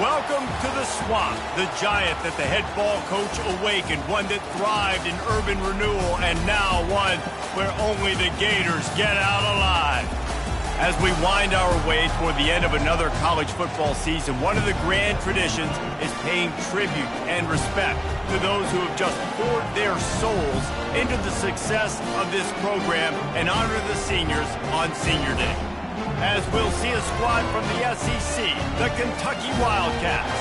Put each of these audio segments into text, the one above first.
Welcome to the Swamp, the giant that the head ball coach awakened, one that thrived in urban renewal, and now one where only the Gators get out alive. As we wind our way toward the end of another college football season, one of the grand traditions is paying tribute and respect to those who have just poured their souls into the success of this program and honor the seniors on Senior Day. As we'll see a squad from the SEC, the Kentucky Wildcats,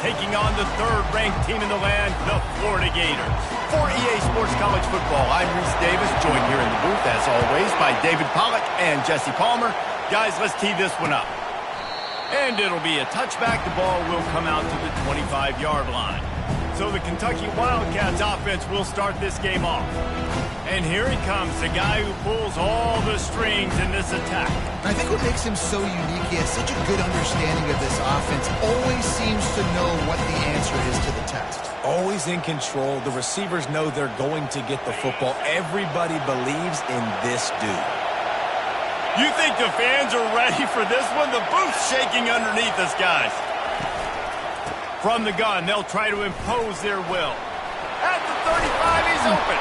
taking on the third-ranked team in the land, the Florida Gators. For EA Sports College Football, I'm Reese Davis, joined here in the booth, as always, by David Pollack and Jesse Palmer. Guys, let's tee this one up. And it'll be a touchback. The ball will come out to the 25-yard line. So the Kentucky Wildcats offense will start this game off. And here he comes, the guy who pulls all the strings in this attack. I think what makes him so unique, he has such a good understanding of this offense. Always seems to know what the answer is to the test. Always in control. The receivers know they're going to get the football. Everybody believes in this dude. You think the fans are ready for this one? The booth's shaking underneath us, guys. From the gun, they'll try to impose their will. At the 35, he's open.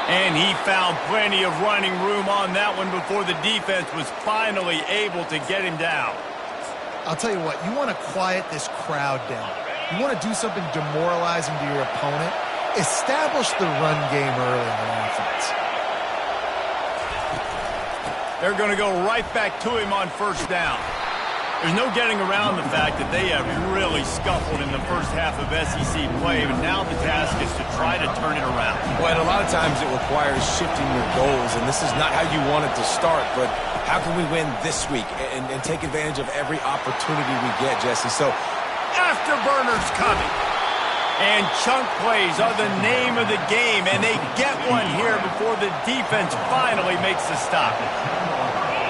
And he found plenty of running room on that one before the defense was finally able to get him down. I'll tell you what, you want to quiet this crowd down. You want to do something demoralizing to your opponent. Establish the run game early on offense. They're going to go right back to him on first down. There's no getting around the fact that they have really scuffled in the first half of SEC play, but now the task is to try to turn it around. Well, and a lot of times it requires shifting your goals, and this is not how you want it to start, but how can we win this week and take advantage of every opportunity we get, Jesse? So, afterburners coming. And chunk plays are the name of the game, and they get one here before the defense finally makes the stop.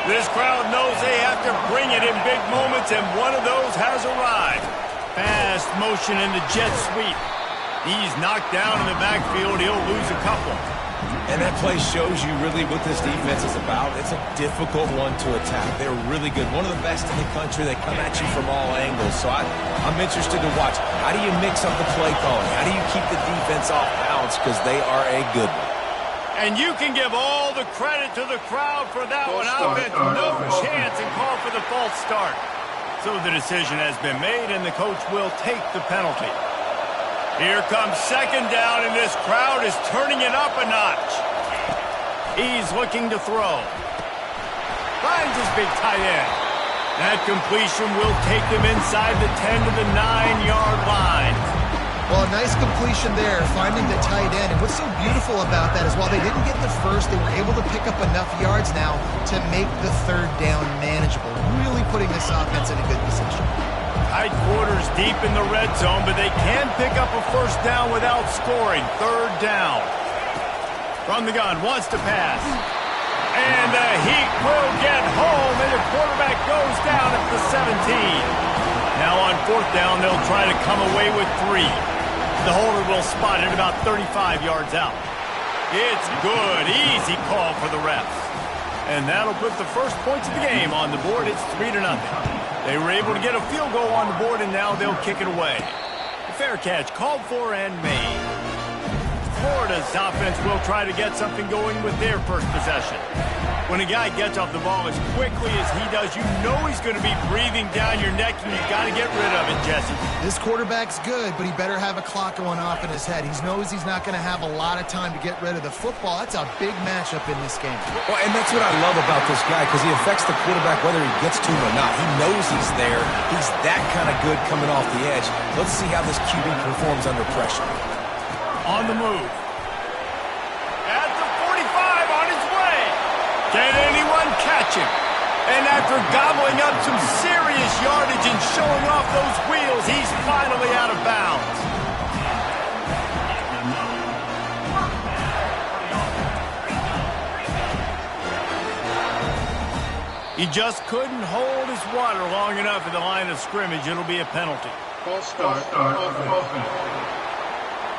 This crowd knows they have to bring it in big moments, and one of those has arrived. Fast motion in the jet sweep. He's knocked down in the backfield. He'll lose a couple. And that play shows you really what this defense is about. It's a difficult one to attack. They're really good. One of the best in the country. They come at you from all angles. So I'm interested to watch. How do you mix up the play calling? How do you keep the defense off balance? Because they are a good one. And you can give all the credit to the crowd for that one. Offense, no chance, and call for the false start. So the decision has been made, and the coach will take the penalty. Here comes second down, and this crowd is turning it up a notch. He's looking to throw. Finds his big tight end. That completion will take him inside the 10 to the 9-yard line. Well, a nice completion there, finding the tight end. And what's so beautiful about that is while they didn't get the first, they were able to pick up enough yards now to make the third down manageable, really putting this offense in a good position. Tight quarters deep in the red zone, but they can pick up a first down without scoring. Third down. From the gun, wants to pass. And the Heat will get home, and the quarterback goes down at the 17. Now on fourth down, they'll try to come away with 3. The holder will spot it about 35 yards out. It's good. Easy call for the refs. And that'll put the first points of the game on the board. It's 3-0. They were able to get a field goal on the board, and now they'll kick it away. The fair catch called for and made. Florida's offense will try to get something going with their first possession. When a guy gets off the ball as quickly as he does, you know he's going to be breathing down your neck, and you've got to get rid of it, Jesse. This quarterback's good, but he better have a clock going off in his head. He knows he's not going to have a lot of time to get rid of the football. That's a big matchup in this game. Well, and that's what I love about this guy, because he affects the quarterback whether he gets to him or not. He knows he's there. He's that kind of good coming off the edge. Let's see how this QB performs under pressure. On the move. At the 45, on his way. Can anyone catch him? And after gobbling up some serious yardage and showing off those wheels, he's finally out of bounds. He just couldn't hold his water long enough at the line of scrimmage. It'll be a penalty. False start.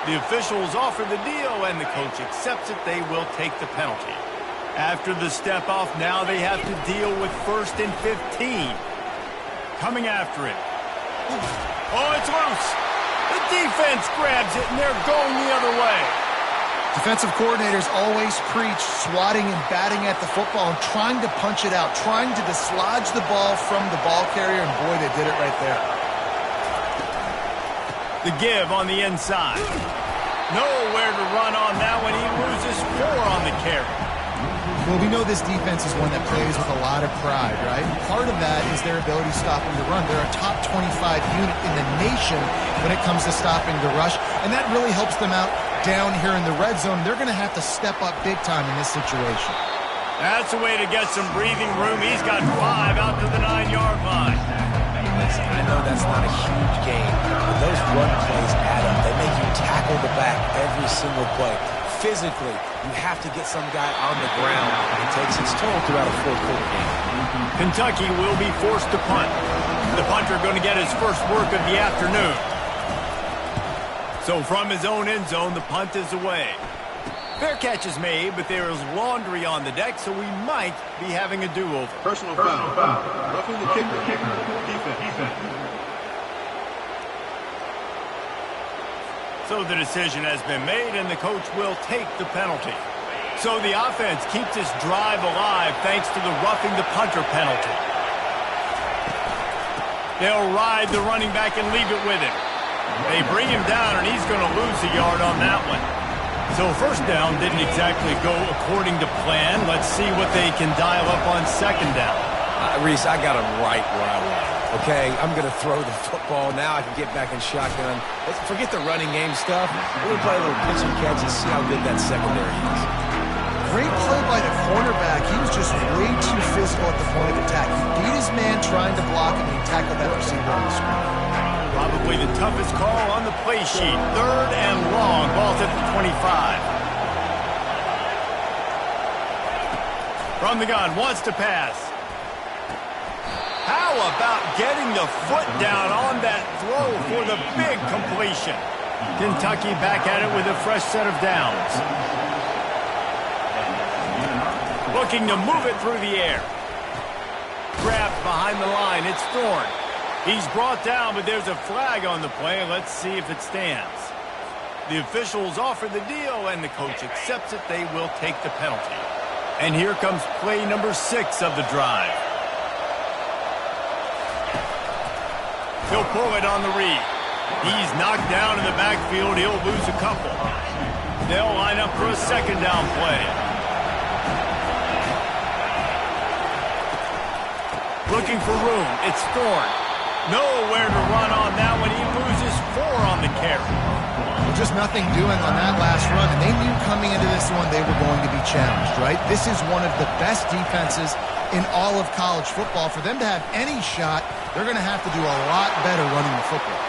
The officials offer the deal, and the coach accepts it. They will take the penalty. After the step-off, now they have to deal with 1st and 15. Coming after it. Oh, it's loose. The defense grabs it, and they're going the other way. Defensive coordinators always preach swatting and batting at the football and trying to punch it out, trying to dislodge the ball from the ball carrier, and boy, they did it right there. The give on the inside. Nowhere to run on that one. He loses 4 on the carry. Well, we know this defense is one that plays with a lot of pride, right? Part of that is their ability to stop the run. They're a top 25 unit in the nation when it comes to stopping the rush, and that really helps them out down here in the red zone. They're going to have to step up big time in this situation. That's a way to get some breathing room. He's got 5 out to the 9-yard line. Listen, I know that's not a huge game, but those run plays add up. They make you tackle the back every single play. Physically, you have to get some guy on the ground. It takes its toll throughout a 4-quarter game. Kentucky will be forced to punt. The punter going to get his first work of the afternoon. So from his own end zone, the punt is away. Fair catch is made, but there is laundry on the deck, so we might be having a do-over. Personal foul. Roughing the kicker. Defense. So the decision has been made, and the coach will take the penalty. So the offense keeps this drive alive thanks to the roughing the punter penalty. They'll ride the running back and leave it with him. They bring him down, and he's going to lose a yard on that one. So first down didn't exactly go according to plan. Let's see what they can dial up on second down. Reese, I got him right where I want. Okay, I'm going to throw the football. Now I can get back in shotgun. Let's forget the running game stuff. We're going to play a little pitch and catch and see how good that secondary is. Great play by the cornerback. He was just way too physical at the point of attack. He beat his man trying to block him, and he tackled that receiver on the screen. Probably the toughest call on the play sheet. 3rd and long. Ball's at the 25. From the gun, wants to pass. How about getting the foot down on that throw for the big completion? Kentucky back at it with a fresh set of downs. Looking to move it through the air. Grabbed behind the line. It's Thorne. He's brought down, but there's a flag on the play. Let's see if it stands. The officials offer the deal, and the coach accepts it. They will take the penalty. And here comes play number 6 of the drive. He'll pull it on the read. He's knocked down in the backfield. He'll lose a couple. They'll line up for a second down play. Looking for room. It's Thorne. Nowhere to run on that one. He loses 4 on the carry. Just nothing doing on that last run, and they knew coming into this one they were going to be challenged, right? This is one of the best defenses in all of college football. For them to have any shot, they're going to have to do a lot better running the football.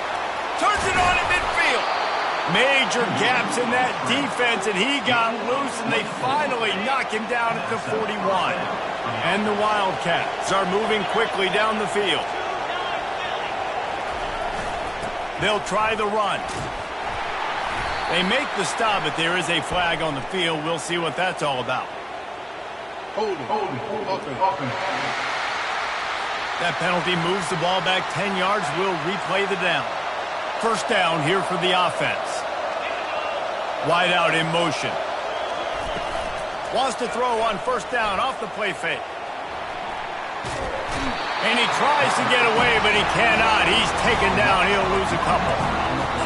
Turns it on in midfield. Major gaps in that defense, and he got loose, and they finally knock him down at the 41. And the Wildcats are moving quickly down the field. They'll try the run. They make the stop, but there is a flag on the field. We'll see what that's all about. Holding. That penalty moves the ball back 10 yards. We'll replay the down. First down here for the offense. Wide out in motion. Wants to throw on first down off the play fake. And he tries to get away, but he cannot. He's taken down. He'll lose a couple.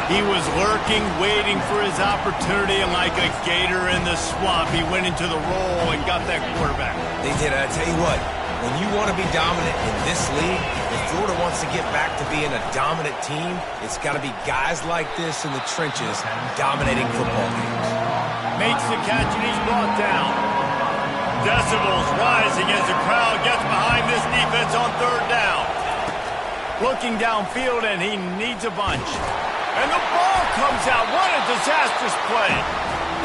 He was lurking, waiting for his opportunity, and like a gator in the swamp, he went into the roll and got that quarterback. They did. I tell you what, when you want to be dominant in this league, if Florida wants to get back to being a dominant team, it's got to be guys like this in the trenches dominating football games. Makes the catch, and he's brought down. Decibels rising as the crowd gets behind this defense on third down. Looking downfield, and he needs a bunch. And the ball comes out. What a disastrous play.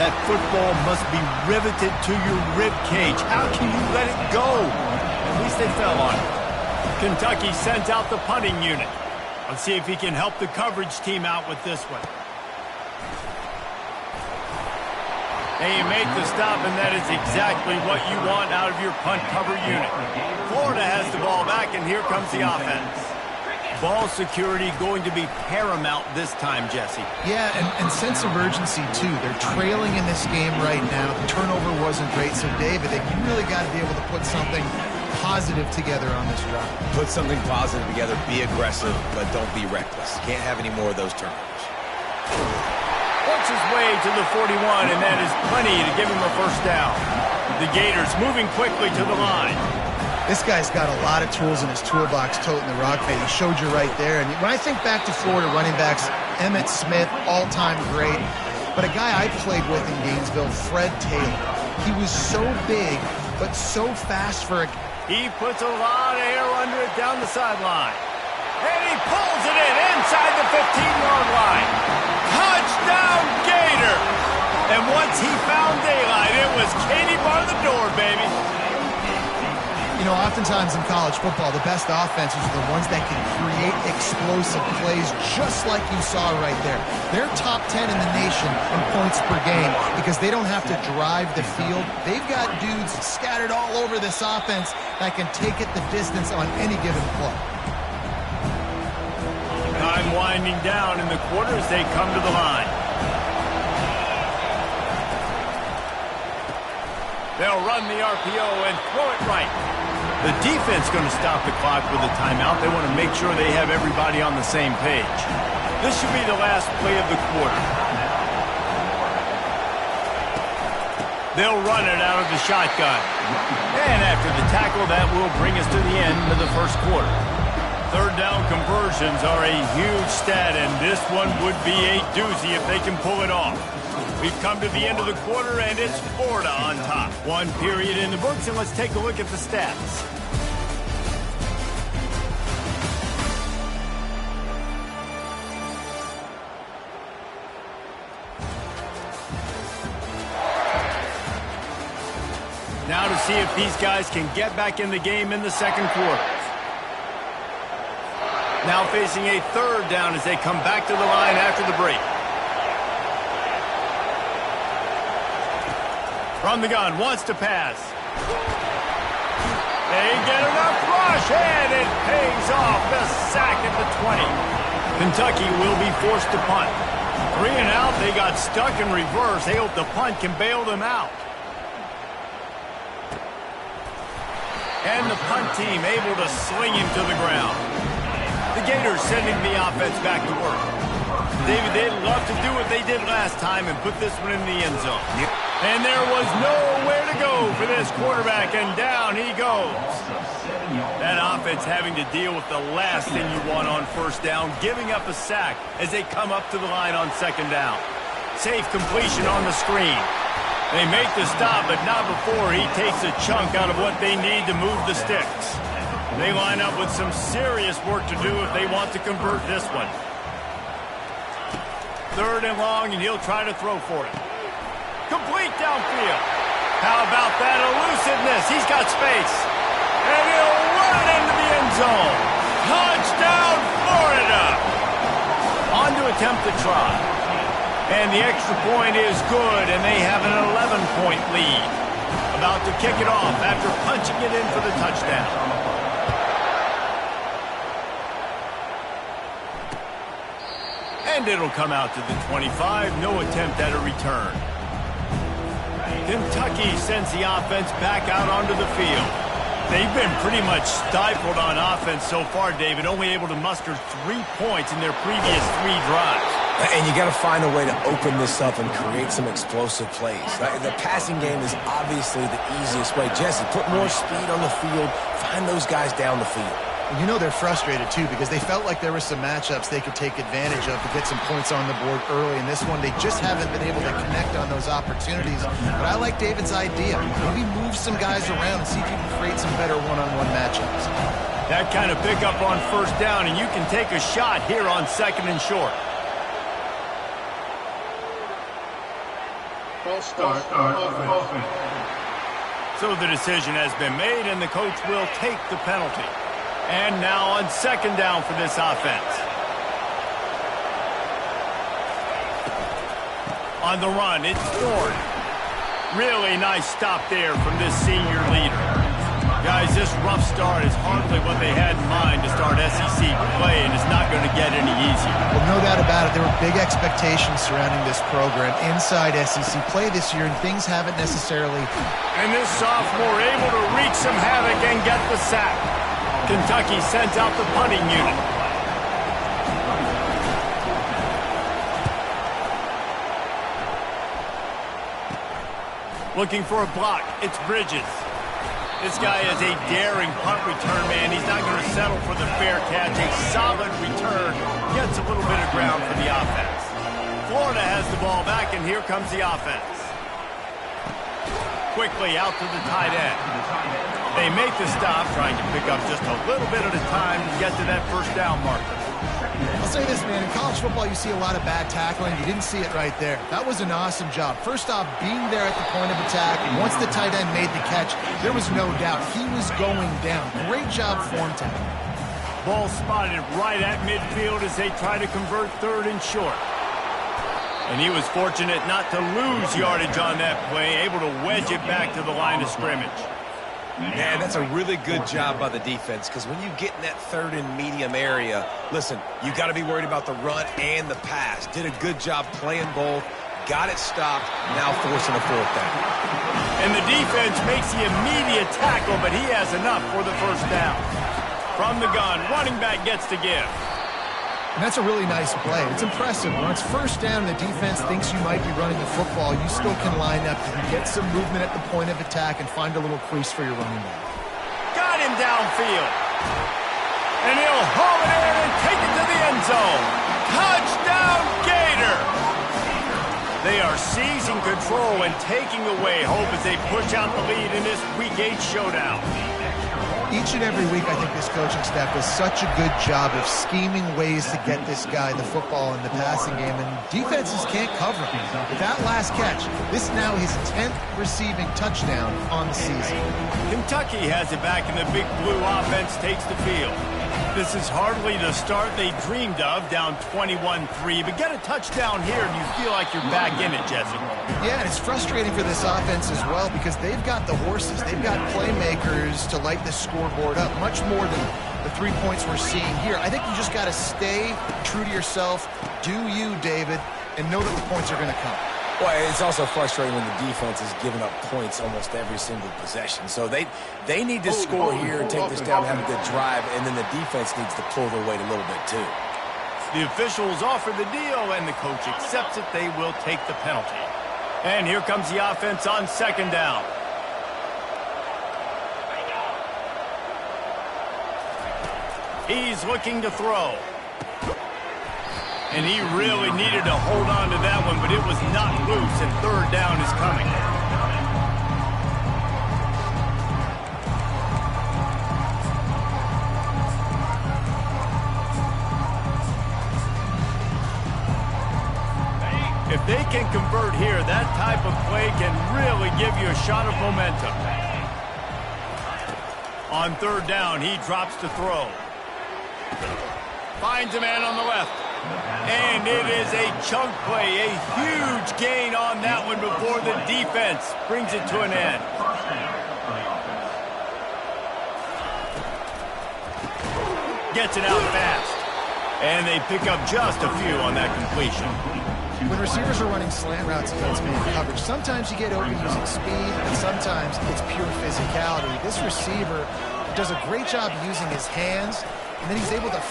That football must be riveted to your rib cage. How can you let it go? At least they fell on it. Kentucky sent out the punting unit. Let's see if he can help the coverage team out with this one. They make the stop, and that is exactly what you want out of your punt cover unit. Florida has the ball back, and here comes the offense. Ball security going to be paramount this time, Jesse. Yeah, and sense of urgency, too. They're trailing in this game right now. The turnover wasn't great, so, David, they really got to be able to put something positive together on this drive. Put something positive together, be aggressive, but don't be reckless. Can't have any more of those turnovers. Works his way to the 41, and that is plenty to give him a first down. The Gators moving quickly to the line. This guy's got a lot of tools in his toolbox, toting the rock, man. He showed you right there. And when I think back to Florida running backs, Emmitt Smith, all-time great. But a guy I played with in Gainesville, Fred Taylor. He was so big, but so fast for a... He puts a lot of air under it down the sideline. And he pulls it in inside the 15-yard line. Touchdown, Gator! And once he found daylight, it was Katie bar the door, baby. You know, oftentimes in college football, the best offenses are the ones that can create explosive plays just like you saw right there. They're top 10 in the nation in points per game because they don't have to drive the field. They've got dudes scattered all over this offense that can take it the distance on any given play. Time winding down in the quarter as they come to the line. They'll run the RPO and throw it right. The defense going to stop the clock with a timeout. They want to make sure they have everybody on the same page. This should be the last play of the quarter. They'll run it out of the shotgun. And after the tackle, that will bring us to the end of the first quarter. Third down conversions are a huge stat, and this one would be a doozy if they can pull it off. We've come to the end of the quarter, and it's Florida on top. One period in the books, and let's take a look at the stats. Now to see if these guys can get back in the game in the second quarter. Now facing a third down as they come back to the line after the break. From the gun, wants to pass. They get enough rush, and it pays off. The sack at the 20. Kentucky will be forced to punt. 3 and out, they got stuck in reverse. They hope the punt can bail them out. And the punt team able to sling him to the ground. The Gators sending the offense back to work. David, they'd love to do what they did last time and put this one in the end zone. Yep. And there was nowhere to go for this quarterback, and down he goes. That offense having to deal with the last thing you want on first down, giving up a sack as they come up to the line on second down. Safe completion on the screen. They make the stop, but not before he takes a chunk out of what they need to move the sticks. They line up with some serious work to do if they want to convert this one. Third and long, and he'll try to throw for it. Complete downfield. How about that elusiveness? He's got space. And he'll run it into the end zone. Touchdown, Florida! On to attempt the try. And the extra point is good, and they have an 11-point lead. About to kick it off after punching it in for the touchdown. And it'll come out to the 25. No attempt at a return. Kentucky sends the offense back out onto the field. They've been pretty much stifled on offense so far, David, only able to muster 3 points in their previous 3 drives. And you got to find a way to open this up and create some explosive plays. The passing game is obviously the easiest way. Jesse, put more speed on the field. Find those guys down the field. You know they're frustrated, too, because they felt like there were some matchups they could take advantage of to get some points on the board early. In this one, they just haven't been able to connect on those opportunities. But I like David's idea. Maybe move some guys around and see if you can create some better one-on-one matchups. That kind of pickup on first down, and you can take a shot here on second and short. False start. Offense. So the decision has been made, and the coach will take the penalty. And now on second down for this offense. On the run, it's Ford. Really nice stop there from this senior leader. Guys, this rough start is hardly what they had in mind to start SEC play, and it's not going to get any easier. Well, no doubt about it. There were big expectations surrounding this program inside SEC play this year, and things haven't necessarily... And this sophomore able to wreak some havoc and get the sack. Kentucky sends out the punting unit. Looking for a block. It's Bridges. This guy is a daring punt return man. He's not going to settle for the fair catch. A solid return gets a little bit of ground for the offense. Florida has the ball back, and here comes the offense. Quickly out to the tight end. They make the stop, trying to pick up just a little bit at a time to get to that first down marker. I'll say this, man. In college football, you see a lot of bad tackling. You didn't see it right there. That was an awesome job. First off, being there at the point of attack. Once the tight end made the catch, there was no doubt he was going down. Great job form tackle. Ball spotted right at midfield as they try to convert third and short. And he was fortunate not to lose yardage on that play, able to wedge it back to the line of scrimmage. Man, that's a really good job by the defense, because when you get in that third and medium area, listen, you got to be worried about the run and the pass. Did a good job playing both, got it stopped, now forcing a fourth down. And the defense makes the immediate tackle, but he has enough for the first down. From the gun, running back gets to give. And that's a really nice play. It's impressive. When it's first down and the defense thinks you might be running the football, you still can line up. You can get some movement at the point of attack and find a little crease for your running back. Got him downfield. And he'll haul it in and take it to the end zone. Touchdown, Gator! They are seizing control and taking away hope as they push out the lead in this Week 8 showdown. Each and every week, I think this coaching staff does such a good job of scheming ways to get this guy the football in the passing game, and defenses can't cover him. With that last catch, this is now his 10th receiving touchdown on the season. Kentucky has it back, and the Big Blue offense takes the field. This is hardly the start they dreamed of, down 21-3, but get a touchdown here and you feel like you're back in it, Jesse. Yeah, and it's frustrating for this offense as well because they've got the horses. They've got playmakers to light the scoreboard up, much more than the 3 points we're seeing here. I think you just got to stay true to yourself, do you, David, and know that the points are going to come. Well, it's also frustrating when the defense is giving up points almost every single possession. So they need to score here and take this down, have a good drive, and then the defense needs to pull their weight a little bit too. The officials offer the deal, and the coach accepts it. They will take the penalty. And here comes the offense on second down. He's looking to throw. And he really needed to hold on to that one, but it was not loose, and third down is coming. If they can convert here, that type of play can really give you a shot of momentum. On third down, he drops to throw. Finds a man on the left. And it is a chunk play, a huge gain on that one before the defense brings it to an end. Gets it out fast. And they pick up just a few on that completion. When receivers are running slant routes against man coverage, sometimes you get open using speed, and sometimes it's pure physicality. This receiver does a great job using his hands, and then he's able to...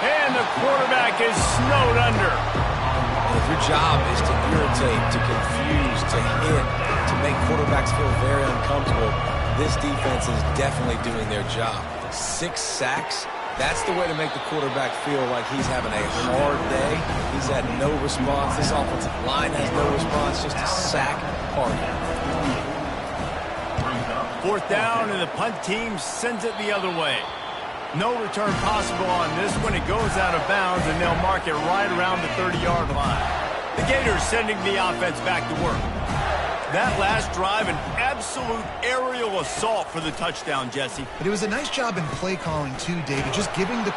And the quarterback is snowed under. And if your job is to irritate, to confuse, to hit, to make quarterbacks feel very uncomfortable, this defense is definitely doing their job. 6 sacks, that's the way to make the quarterback feel like he's having a hard day. He's had no response. This offensive line has no response, just a sack party. Fourth down, and the punt team sends it the other way. No return possible on this one. It goes out of bounds, and they'll mark it right around the 30-yard line. The Gators sending the offense back to work. That last drive, an absolute aerial assault for the touchdown, Jesse. But it was a nice job in play calling, too, David, just giving the...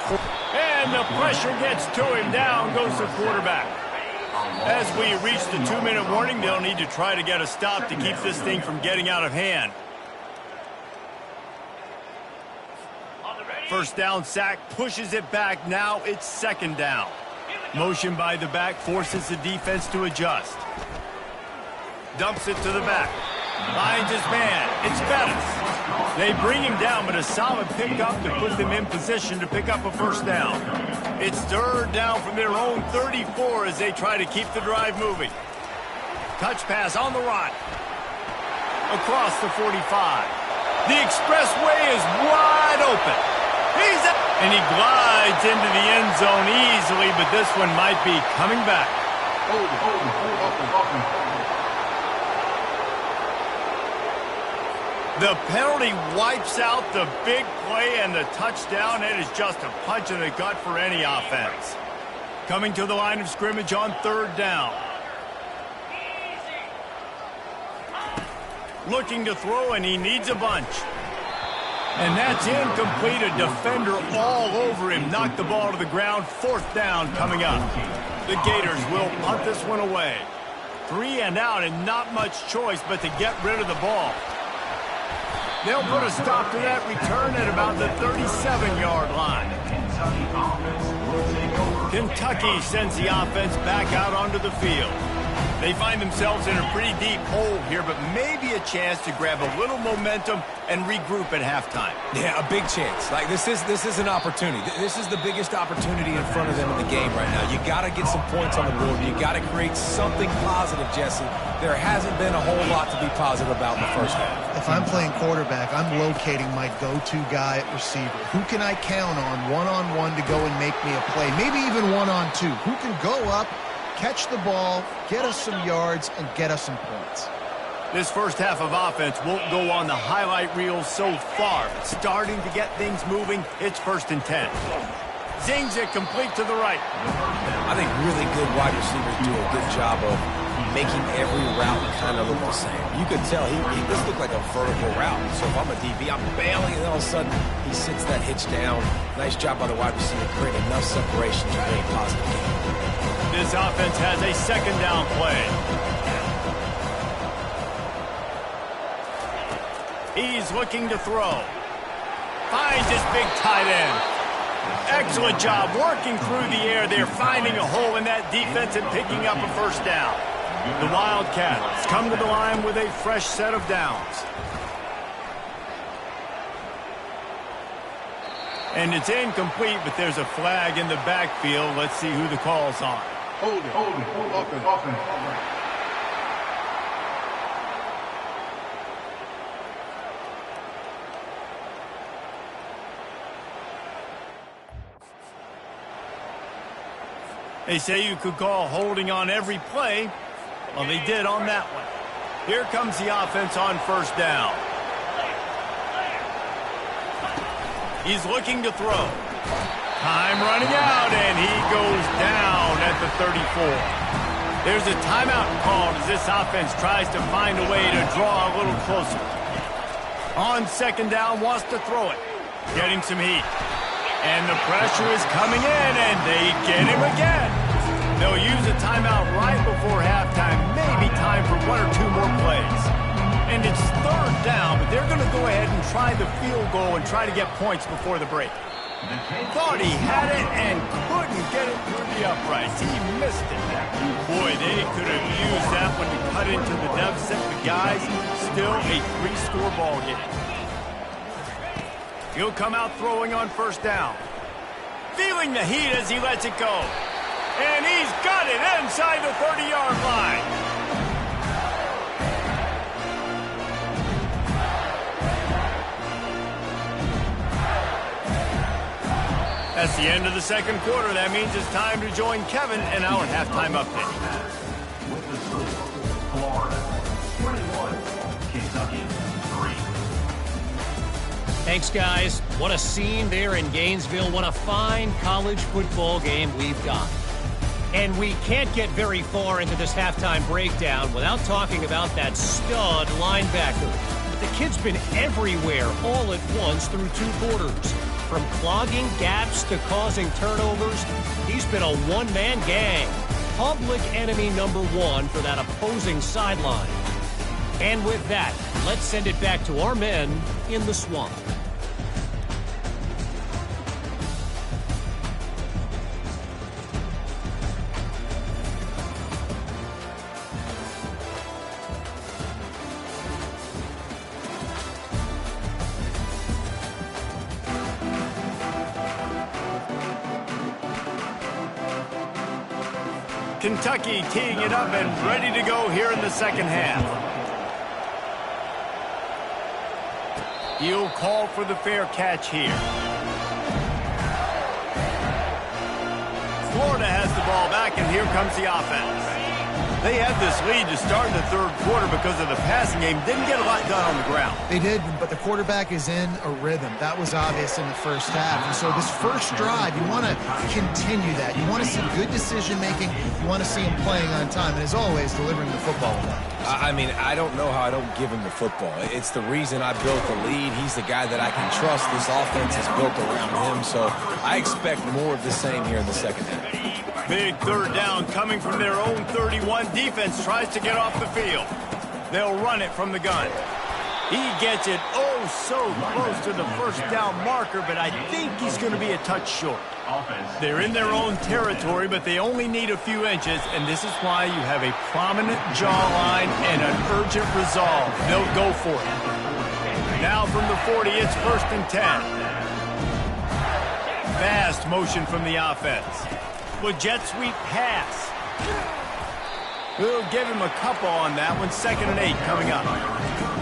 And the pressure gets to him. Down goes the quarterback. As we reach the 2-minute warning, they'll need to try to get a stop to keep this thing from getting out of hand. First down sack, pushes it back. Now it's second down. Motion by the back forces the defense to adjust. Dumps it to the back. Finds his man. It's Bettis. They bring him down, but a solid pickup to put them in position to pick up a first down. It's third down from their own 34 as they try to keep the drive moving. Touch pass on the run. Across the 45. The expressway is wide open. And he glides into the end zone easily, but this one might be coming back. The penalty wipes out the big play and the touchdown. It is just a punch in the gut for any offense. Coming to the line of scrimmage on third down. Looking to throw, and he needs a bunch. And that's incomplete. A defender all over him. Knocked the ball to the ground. Fourth down coming up. The Gators will punt this one away. 3 and out, and not much choice but to get rid of the ball. They'll put a stop to that return at about the 37-yard line. Kentucky sends the offense back out onto the field. They find themselves in a pretty deep hole here, but maybe a chance to grab a little momentum and regroup at halftime. Yeah, a big chance. Like this is an opportunity. This is the biggest opportunity in front of them in the game right now. You got to get some points on the board. You got to create something positive, Jesse. There hasn't been a whole lot to be positive about in the first half. If I'm playing quarterback, I'm locating my go-to guy at receiver. Who can I count on one-on-one to go and make me a play? Maybe even one-on-two. Who can go up, catch the ball, get us some yards, and get us some points. This first half of offense won't go on the highlight reel so far. Starting to get things moving, it's 1st and 10. Zings it complete to the right. I think really good wide receivers do a good job of making every route kind of look the same. You could tell this looked like a vertical route. So if I'm a DB, I'm bailing, and all of a sudden he sits that hitch down. Nice job by the wide receiver, creating enough separation to make a positive game. This offense has a second down play. He's looking to throw. Finds his big tight end. Excellent job working through the air. They're finding a hole in that defense and picking up a first down. The Wildcats come to the line with a fresh set of downs. And it's incomplete, but there's a flag in the backfield. Let's see who the call's on. Hold it. Offense. They say you could call holding on every play. Well, they did on that one. Here comes the offense on first down. He's looking to throw. Time running out, and he goes down at the 34. There's a timeout called as this offense tries to find a way to draw a little closer. On second down, wants to throw it. Getting some heat. And the pressure is coming in, and they get him again. They'll use a timeout right before halftime, maybe time for 1 or 2 more plays. And it's third down, but they're going to go ahead and try the field goal and try to get points before the break. Thought he had it and couldn't get it through the uprights. He missed it. Boy, they could have used that one to cut into the deficit. The guys, still a 3-score ball game. He'll come out throwing on first down. Feeling the heat as he lets it go. And he's got it inside the 30-yard line. That's the end of the second quarter. That means it's time to join Kevin in our halftime update. Florida, 21, Kentucky, 3. Thanks, guys. What a scene there in Gainesville. What a fine college football game we've got. And we can't get very far into this halftime breakdown without talking about that stud linebacker. But the kid's been everywhere all at once through 2 quarters. From clogging gaps to causing turnovers, he's been a one-man gang. Public enemy number 1 for that opposing sideline. And with that, let's send it back to our men in the swamp. Kentucky teeing it up and ready to go here in the second half. He'll call for the fair catch here. Florida has the ball back, and here comes the offense. They had this lead to start in the third quarter because of the passing game. Didn't get a lot done on the ground. They did, but the quarterback is in a rhythm. That was obvious in the first half. And so this first drive, you want to continue that. You want to see good decision-making. You want to see him playing on time. And as always, delivering the football. I mean, I don't know how I don't give him the football. It's the reason I built the lead. He's the guy that I can trust. This offense is built around him. So I expect more of the same here in the second half. Big third down coming from their own 31. Defense tries to get off the field. They'll run it from the gun. He gets it so close to the first down marker, but I think he's going to be a touch short. They're in their own territory, but they only need a few inches, and this is why you have a prominent jawline and an urgent resolve. They'll go for it. Now from the 40, it's 1st and 10. Fast motion from the offense. With jet sweep pass. We'll give him a couple on that one. 2nd and 8 coming up.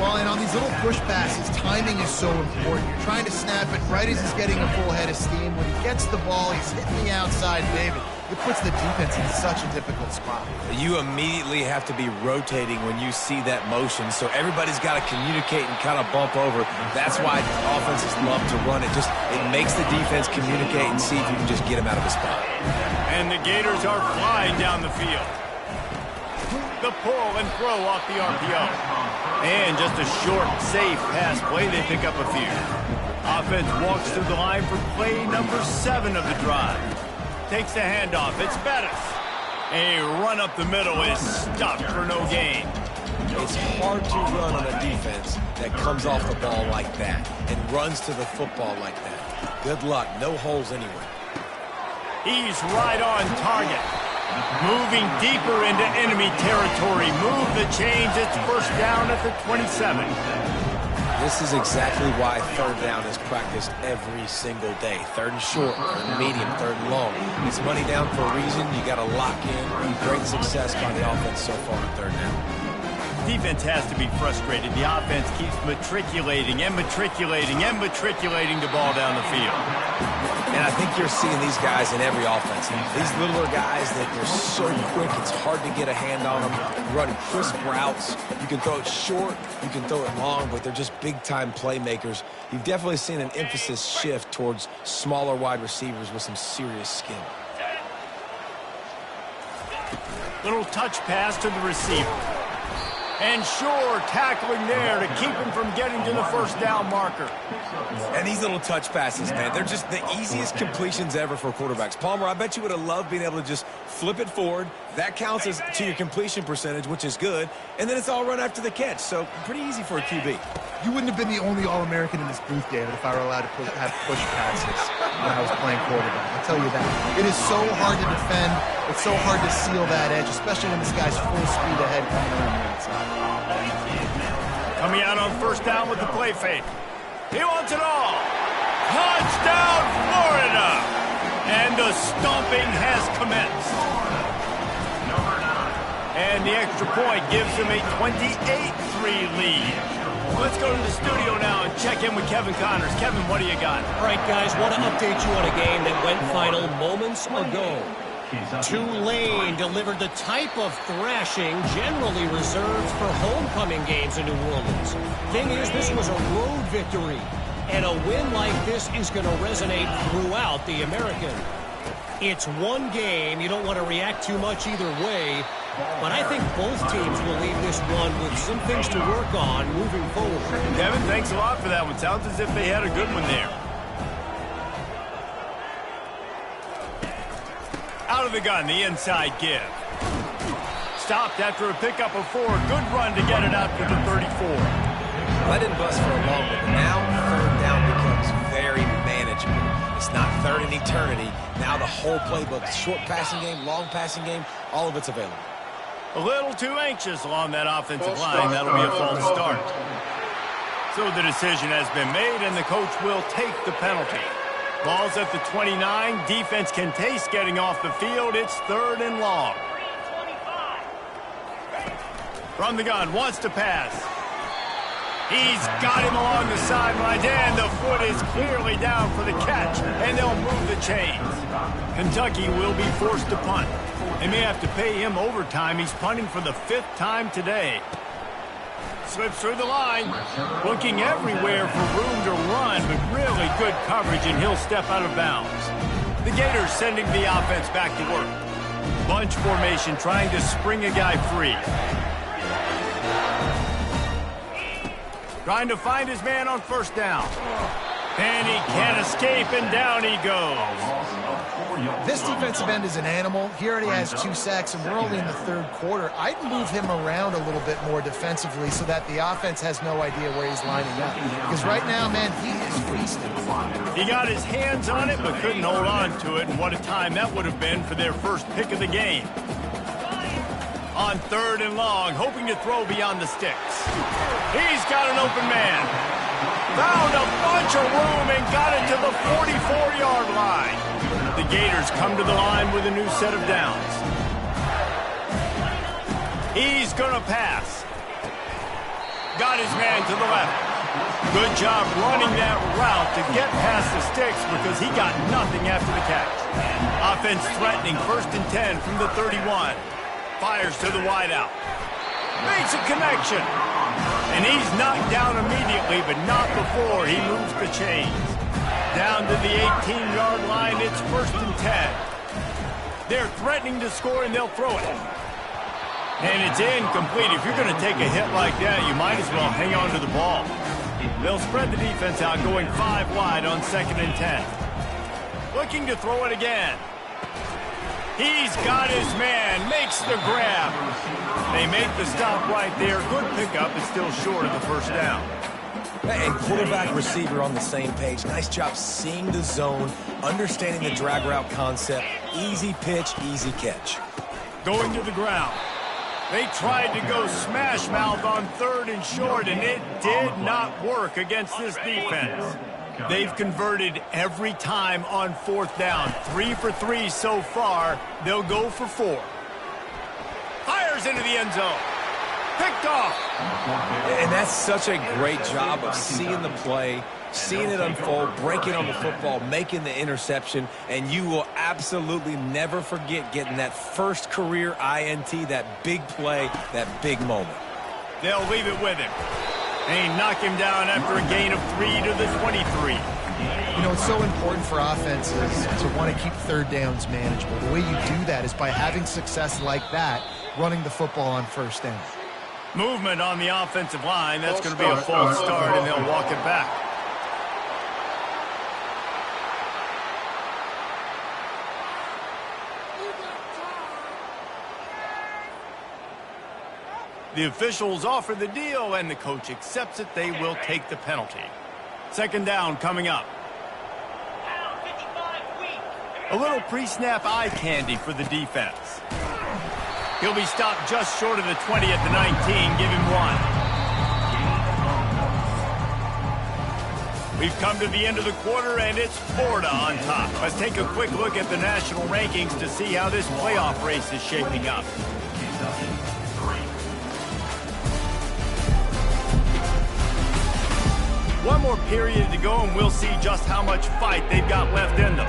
Well, and on these little push passes, timing is so important. You're trying to snap it right as he's getting a full head of steam. When he gets the ball, he's hitting the outside, David. It puts the defense in such a difficult spot. You immediately have to be rotating when you see that motion, so everybody's got to communicate and kind of bump over. That's why offenses love to run it. It makes the defense communicate and see if you can just get him out of his spot. And the Gators are flying down the field. The pull and throw off the RPO. And just a short, safe pass play. They pick up a few. Offense walks to the line for play number 7 of the drive. Takes the handoff. It's Bettis. A run up the middle is stopped for no gain. It's hard to run on a defense that comes off the ball like that and runs to the football like that. Good luck. No holes anywhere. He's right on target. Moving deeper into enemy territory. Move the chains. It's 1st down at the 27. This is exactly why 3rd down is practiced every single day. 3rd and short, 3rd and medium, 3rd and long. It's money down for a reason. You got to lock in. Great success by the offense so far on 3rd down. Defense has to be frustrated. The offense keeps matriculating and matriculating and matriculating the ball down the field. And I think you're seeing these guys in every offense. These littler guys that they're so quick, it's hard to get a hand on them. Running crisp routes. You can throw it short, you can throw it long, but they're just big-time playmakers. You've definitely seen an emphasis shift towards smaller wide receivers with some serious skin. Little touch pass to the receiver. And sure, tackling there to keep him from getting to the 1st down marker. And these little touch passes, man, they're just the easiest completions ever for quarterbacks. Palmer, I bet you would have loved being able to just flip it forward. That counts as to your completion percentage, which is good. And then it's all run after the catch, so pretty easy for a QB. You wouldn't have been the only All-American in this booth, David, if I were allowed to have push passes when I was playing quarterback. I'll tell you that. It is so hard to defend. It's so hard to seal that edge, especially when this guy's full speed ahead coming around the outside. Coming out on 1st down with the play fake. He wants it all. Touchdown, Florida! And the stomping has commenced. And the extra point gives them a 28-3 lead. Let's go to the studio now and check in with Kevin Connors. Kevin, what do you got? All right, guys, want to update you on a game that went final moments ago. Tulane delivered the type of thrashing generally reserved for homecoming games in New Orleans. Thing is, this was a road victory, and a win like this is going to resonate throughout the American. It's one game. You don't want to react too much either way, but I think both teams will leave this one with some things to work on moving forward. Kevin, thanks a lot for that one. Sounds as if they had a good one there. Out of the gun, the inside give. Stopped after a pickup of 4. Good run to get it out to the 34. Let it bust for a moment, but now 3rd down becomes very manageable. It's not 3rd and eternity. Now the whole playbook, short passing game, long passing game, all of it's available. A little too anxious along that offensive line. That'll be a false start. So the decision has been made, and the coach will take the penalty. Ball's at the 29. Defense can taste getting off the field. It's 3rd and long. From the gun, wants to pass. He's got him along the sidelines, and the foot is clearly down for the catch, and they'll move the chains. Kentucky will be forced to punt. They may have to pay him overtime. He's punting for the 5th time today. Slips through the line, looking everywhere for room to run, but really good coverage, and he'll step out of bounds. The Gators sending the offense back to work. Bunch formation, trying to spring a guy free. Trying to find his man on first down. And he can't escape, and down he goes. This defensive end is an animal. He already has 2 sacks, and we're only in the 3rd quarter. I'd move him around a little bit more defensively so that the offense has no idea where he's lining up. Because right now, man, he is feasting. He got his hands on it, but couldn't hold on to it, and what a time that would have been for their first pick of the game. On 3rd and long, hoping to throw beyond the sticks. He's got an open man. Found a bunch of room and got it to the 44-yard line. The Gators come to the line with a new set of downs. He's going to pass. Got his man to the left. Good job running that route to get past the sticks because he got nothing after the catch. Offense threatening 1st and 10 from the 31. Fires to the wideout. Makes a connection. And he's knocked down immediately, but not before he moves the chains. Down to the 18-yard line, it's 1st and 10. They're threatening to score, and they'll throw it. And it's incomplete. If you're going to take a hit like that, you might as well hang on to the ball. They'll spread the defense out, going 5 wide on 2nd and 10. Looking to throw it again. He's got his man, makes the grab. They make the stop right there. Good pickup, but still short of the 1st down. And quarterback, receiver on the same page. Nice job seeing the zone, understanding the drag route concept. Easy pitch, easy catch. Going to the ground. They tried to go smash mouth on 3rd and short, and it did not work against this defense. They've converted every time on 4th down. 3 for 3 so far. They'll go for 4. Fires into the end zone. Picked off. And that's such a great job of seeing the play, seeing it unfold, breaking on the football, making the interception, and you will absolutely never forget getting that first career INT, that big play, that big moment. They'll leave it with him. They knock him down after a gain of 3 to the 23. You know, it's so important for offenses to want to keep 3rd downs manageable. The way you do that is by having success like that, running the football on 1st down. Movement on the offensive line. That's going to be a false start, and they'll walk it back. The officials offer the deal, and the coach accepts it. They will take the penalty. 2nd down coming up. A little pre-snap eye candy for the defense. He'll be stopped just short of the 20 at the 19. Give him 1. We've come to the end of the quarter, and it's Florida on top. Let's take a quick look at the national rankings to see how this playoff race is shaping up. One more period to go, and we'll see just how much fight they've got left in them.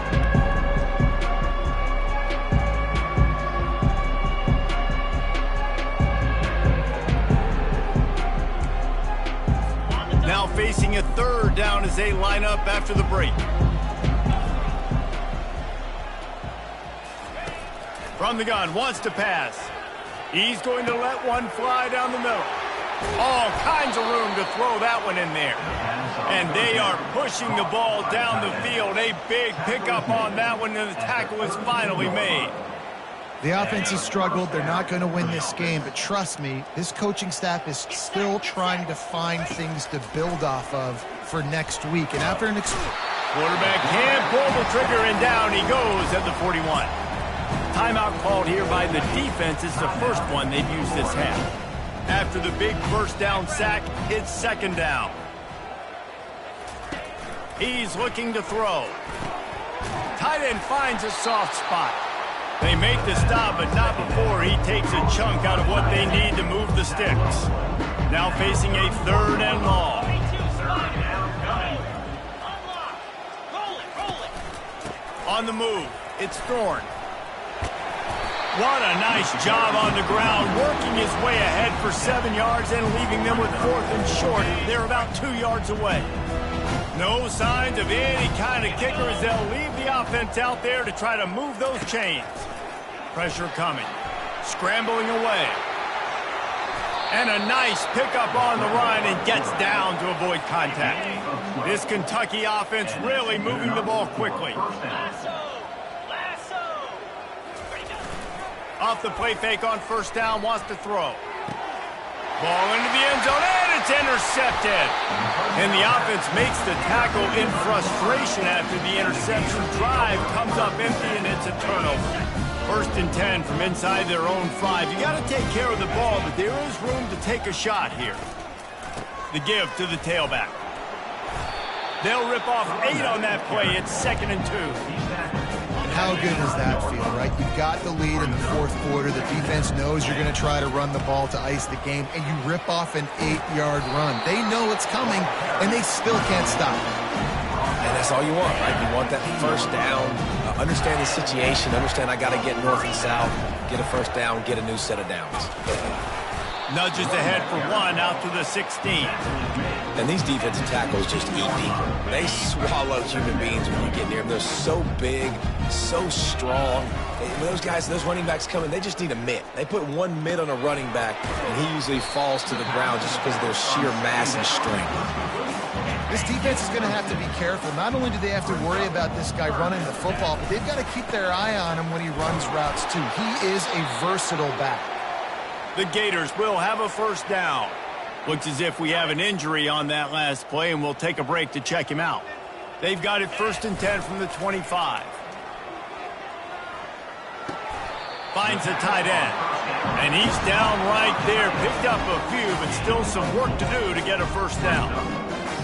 Now facing a 3rd down as they line up after the break. From the gun, wants to pass. He's going to let one fly down the middle. All kinds of room to throw that one in there. And they are pushing the ball down the field. A big pickup on that one, and the tackle is finally made. The offense has struggled. They're not going to win this game, but trust me, this coaching staff is still trying to find things to build off of for next week. And after an quarterback can't pull the trigger, and down he goes at the 41. Timeout called here by the defense. It's the first one they've used this half. After the big 1st down sack, it's 2nd down. He's looking to throw. Tight end finds a soft spot. They make the stop, but not before he takes a chunk out of what they need to move the sticks. Now facing a 3rd and long. On the move, it's Thorne. What a nice job on the ground, working his way ahead for 7 yards and leaving them with 4th and short. They're about 2 yards away. No signs of any kind of kicker as they'll leave the offense out there to try to move those chains. Pressure coming. Scrambling away. And a nice pickup on the run and gets down to avoid contact. This Kentucky offense really moving the ball quickly. Off the play fake on 1st down, wants to throw. Ball into the end zone, and it's intercepted. And the offense makes the tackle in frustration after the interception. Drive comes up empty, and it's a turnover. 1st and 10 from inside their own 5. You got to take care of the ball, but there is room to take a shot here. The give to the tailback. They'll rip off 8 on that play. It's 2nd and 2. How good does that feel, right? You've got the lead in the 4th quarter. The defense knows you're going to try to run the ball to ice the game, and you rip off an 8-yard run. They know it's coming, and they still can't stop it. And that's all you want, right? You want that 1st down. Understand the situation. Understand I got to get north and south, get a 1st down, get a new set of downs. Nudges ahead for 1 out to the 16. And these defensive tackles just eat people. They swallow human beings when you get near them. They're so big, so strong. When those guys, those running backs come in, they just need a mitt. They put 1 mitt on a running back, and he usually falls to the ground just because of their sheer mass and strength. This defense is going to have to be careful. Not only do they have to worry about this guy running the football, but they've got to keep their eye on him when he runs routes, too. He is a versatile back. The Gators will have a 1st down. Looks as if we have an injury on that last play, and we'll take a break to check him out. They've got it 1st and 10 from the 25. Finds a tight end. And he's down right there. Picked up a few, but still some work to do to get a 1st down.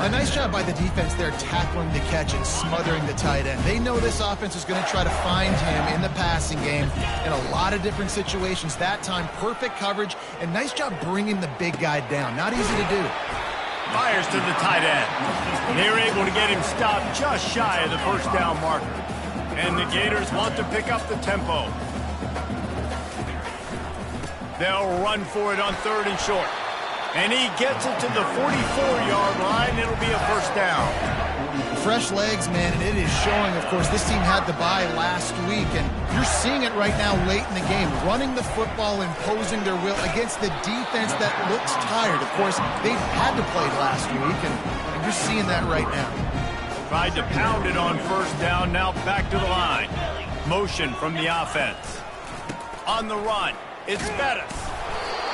A nice job by the defense there, tackling the catch and smothering the tight end. They know this offense is going to try to find him in the passing game in a lot of different situations. That time, perfect coverage, and nice job bringing the big guy down. Not easy to do. Fires to the tight end. They're able to get him stopped just shy of the 1st down marker. And the Gators want to pick up the tempo. They'll run for it on 3rd and short. And he gets it to the 44-yard line. It'll be a 1st down. Fresh legs, man, and it is showing, of course. This team had the bye last week, and you're seeing it right now late in the game. Running the football, imposing their will against the defense that looks tired. Of course, they had to play last week, and you're seeing that right now. Tried to pound it on 1st down, now back to the line. Motion from the offense. On the run, it's Bettis.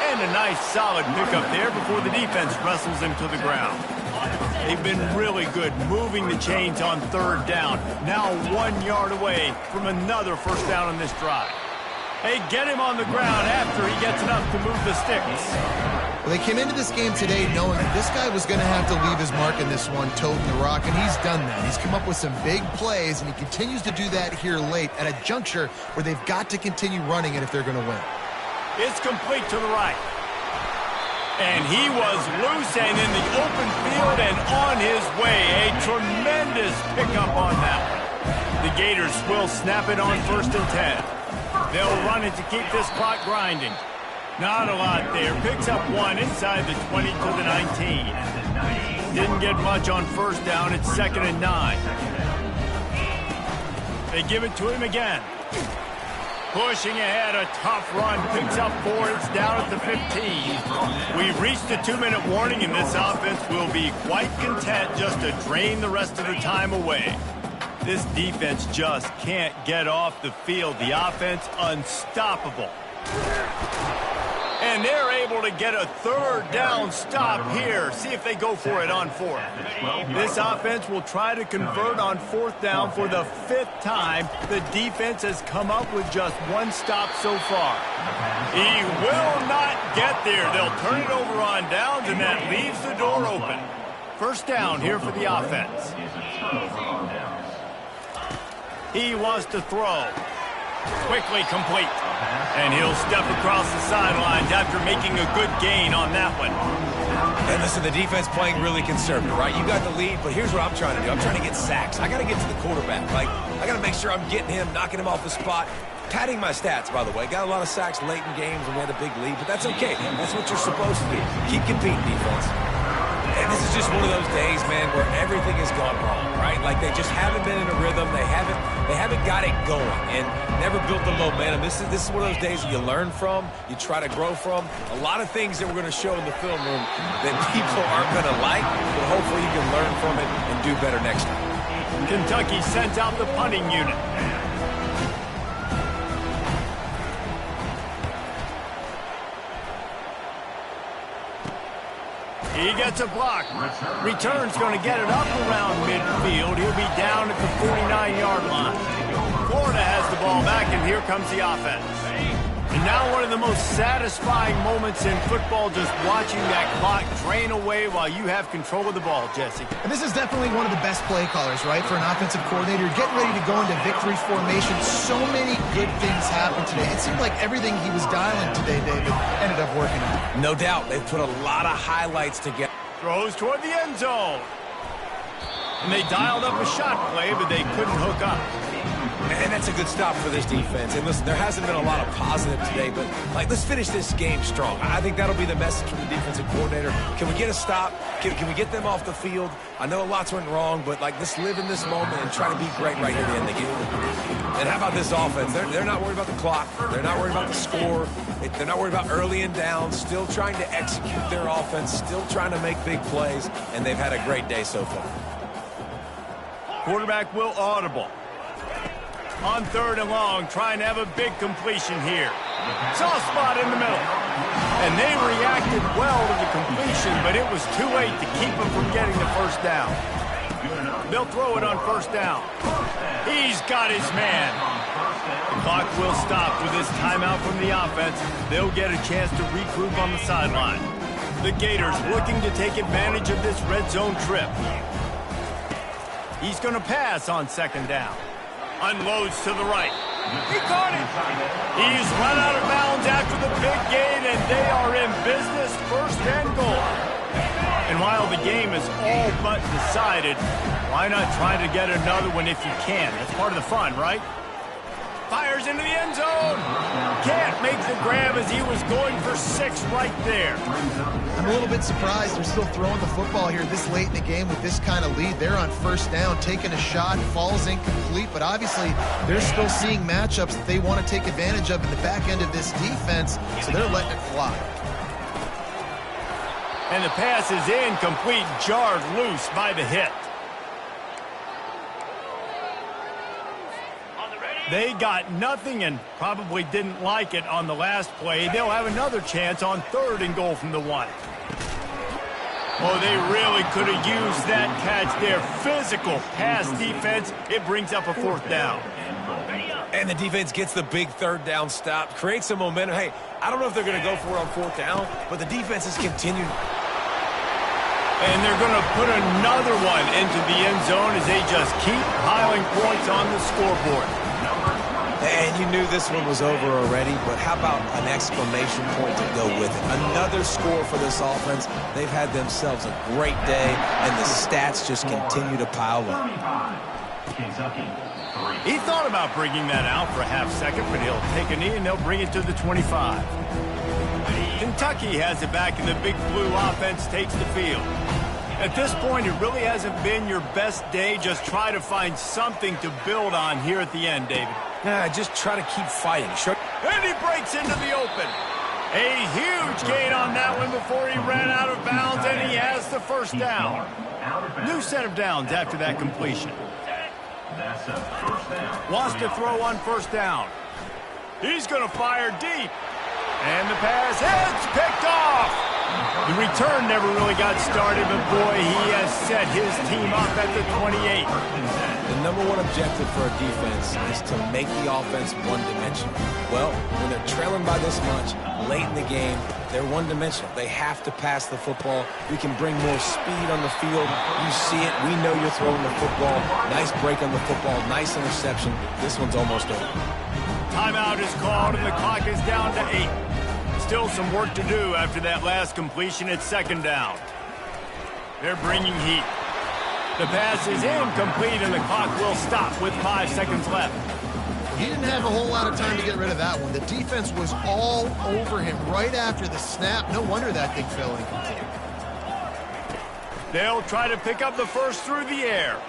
And a nice solid pickup there before the defense wrestles him to the ground. They've been really good moving the chains on 3rd down. Now 1 yard away from another 1st down on this drive. They get him on the ground after he gets enough to move the sticks. Well, they came into this game today knowing that this guy was going to have to leave his mark in this one, toting the rock, and he's done that. He's come up with some big plays, and he continues to do that here late at a juncture where they've got to continue running it if they're going to win. It's complete to the right. And he was loose and in the open field and on his way. A tremendous pickup on that one. The Gators will snap it on 1st and 10. They'll run it to keep this clock grinding. Not a lot there. Picks up 1 inside the 20 to the 19. Didn't get much on 1st down. It's 2nd and 9. They give it to him again. Pushing ahead, a tough run, picks up 4, it's down at the 15. We've reached the 2-minute warning, and this offense will be quite content just to drain the rest of the time away. This defense just can't get off the field. The offense unstoppable. And they're able to get a 3rd down stop here. See if they go for it on 4th. This offense will try to convert on 4th down for the 5th time. The defense has come up with just 1 stop so far. He will not get there. They'll turn it over on downs, and that leaves the door open. 1st down here for the offense. He wants to throw. Quickly complete. And he'll step across the sidelines after making a good gain on that one. And listen, the defense playing really conservative, right? You got the lead, but here's what I'm trying to do. I'm trying to get sacks. I got to get to the quarterback. Like, I got to make sure I'm getting him, knocking him off the spot. Padding my stats, by the way. Got a lot of sacks late in games when we had a big lead, but that's okay. That's what you're supposed to do. Keep competing, defense. And this is just one of those days, man, where everything has gone wrong, right? Like they just haven't been in a rhythm. They haven't got it going and never built the momentum. This is one of those days that you learn from, you try to grow from. A lot of things that we're going to show in the film room that people aren't going to like, but hopefully you can learn from it and do better next time. Kentucky sends out the punting unit. He gets a block. Return's going to get it up around midfield. He'll be down at the 49-yard line. Florida has the ball back, and here comes the offense. And now one of the most satisfying moments in football, just watching that clock drain away while you have control of the ball, Jesse. And this is definitely one of the best play callers, right, for an offensive coordinator. Getting ready to go into victory formation. So many good things happened today. It seemed like everything he was dialing today, David, ended up working out. No doubt. They've put a lot of highlights together. Throws toward the end zone. And they dialed up a shot play, but they couldn't hook up. And that's a good stop for this defense. And listen, there hasn't been a lot of positive today, but like, let's finish this game strong. I think that'll be the message from the defensive coordinator. Can we get a stop? Can we get them off the field? I know lots went wrong, but like, let's live in this moment and try to be great right here at the end of the game. And how about this offense? They're not worried about the clock. They're not worried about the score. They're not worried about early and down. Still trying to execute their offense. Still trying to make big plays. And they've had a great day so far. Quarterback will audible. On 3rd and long, trying to have a big completion here. Soft spot in the middle. And they reacted well to the completion, but it was too late to keep them from getting the first down. They'll throw it on 1st down. He's got his man. The clock will stop with this timeout from the offense. They'll get a chance to regroup on the sideline. The Gators looking to take advantage of this red zone trip. He's going to pass on 2nd down. Unloads to the right. He caught it. He's run out of bounds after the big gain, and they are in business, 1st and goal. And while the game is all but decided, why not try to get another one if you can? That's part of the fun, right? Fires into the end zone. Can't make the grab as he was going for 6 right there. I'm a little bit surprised they're still throwing the football here this late in the game with this kind of lead. They're on 1st down, taking a shot, falls incomplete, but obviously they're still seeing matchups that they want to take advantage of in the back end of this defense, so they're letting it fly. And the pass is incomplete, jarred loose by the hit. They got nothing and probably didn't like it on the last play. They'll have another chance on 3rd and goal from the 1. Oh, they really could have used that catch there. Physical pass defense. It brings up a 4th down. And the defense gets the big 3rd down stop. Creates some momentum. Hey, I don't know if they're going to go for it on 4th down, but the defense has continued. And they're going to put another one into the end zone as they just keep piling points on the scoreboard. And you knew this one was over already, but how about an exclamation point to go with it? Another score for this offense. They've had themselves a great day, and the stats just continue to pile up. He thought about bringing that out for a half second, but he'll take a knee and they'll bring it to the 25. Kentucky has it back, and the Big Blue offense takes the field. At this point, it really hasn't been your best day. Just try to find something to build on here at the end, David. Just try to keep fighting. Sure. And he breaks into the open. A huge gain on that one before he ran out of bounds, and he has the 1st down. New set of downs after that completion. Wants to throw on 1st down. He's going to fire deep. And the pass is picked off. The return never really got started, but boy, he has set his team up at the 28. The #1 objective for a defense is to make the offense one-dimensional. Well, when they're trailing by this much, late in the game, they're one-dimensional. They have to pass the football. We can bring more speed on the field. You see it. We know you're throwing the football. Nice break on the football. Nice interception. This one's almost over. Timeout is called, and the clock is down to 8. Still some work to do after that last completion at second down. They're bringing heat. The pass is incomplete, and the clock will stop with 5 seconds left. He didn't have a whole lot of time to get rid of that one. The defense was all over him right after the snap. No wonder that thing fell incomplete. They'll try to pick up the first through the air.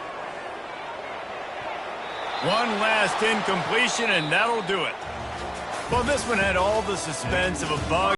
One last incompletion, and that'll do it. Well, this one had all the suspense of a bug.